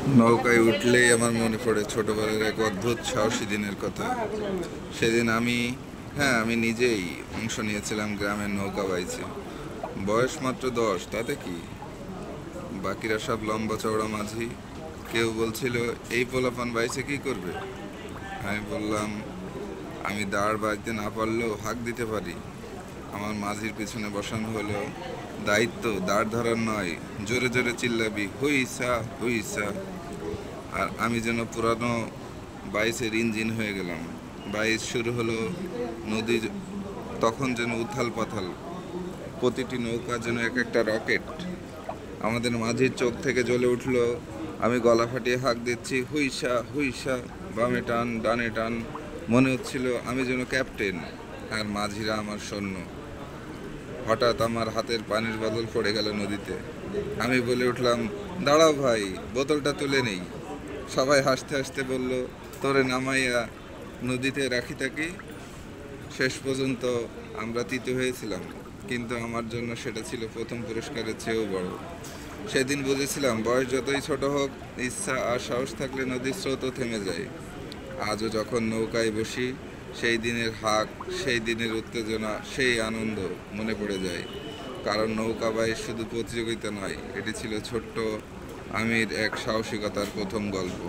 নৌকায় উঠলেই আমার মনে পড়ে ছোটবেলার এক অদ্ভুত সাহসী দিনের কথা। সেদিন আমি নিজেই অংশ নিয়েছিলাম গ্রামের নৌকা বাইচে। বয়স মাত্র 10, তাতে কি? বাকিরা সব লম্বা চওড়া মাঝি। কেউ বলছিল, এই পোলাপান বাইচে কি করবে? আমি বললাম, আমি দাঁড় বাঁধতে না পারলেও হাঁক দিতে পারি। আমার মাঝির পিছনে বসানো হলো। দায়িত্ব দাঁড় ধরার নয়, জোরে জোরে চিল্লাবি হুইসা হুইসা। আর আমি যেন পুরানো বাইসের ইঞ্জিন হয়ে গেলাম। বাইস শুরু হলো। নদী তখন যেন উথাল পাথাল। প্রতিটি নৌকা যেন এক একটা রকেট। আমাদের মাঝির চোখ থেকে জ্বলে উঠল। আমি গলা ফাটিয়ে হাঁক দিচ্ছি হুইসা হুইসা। বামে টান ডানে টান। মনে হচ্ছিল আমি যেন ক্যাপ্টেন, আর মাঝিরা আমার সৈন্য। হঠাৎ আমার হাতের পানির বদল পড়ে গেল নদীতে। আমি বলে উঠলাম, দাঁড়াও ভাই, বোতলটা তুলে নেই। সবাই হাসতে হাসতে বলল, তোরে নামাইয়া নদীতে রাখি থাকি। শেষ পর্যন্ত আমরা তিত হয়েছিলাম, কিন্তু আমার জন্য সেটা ছিল প্রথম পুরস্কারের চেয়েও বড়। সেদিন বুঝেছিলাম, বয়স যতই ছোট হোক, ইচ্ছা আর সাহস থাকলে নদীর স্রোতও থেমে যায়। আজও যখন নৌকায় বসি, সেই দিনের হাঁক, সেই দিনের উত্তেজনা, সেই আনন্দ মনে পড়ে যায়। কারণ নৌকা বাইচ শুধু প্রতিযোগিতা নয়, এটি ছিল ছোট্ট আমির এক সাহসিকতার প্রথম গল্প।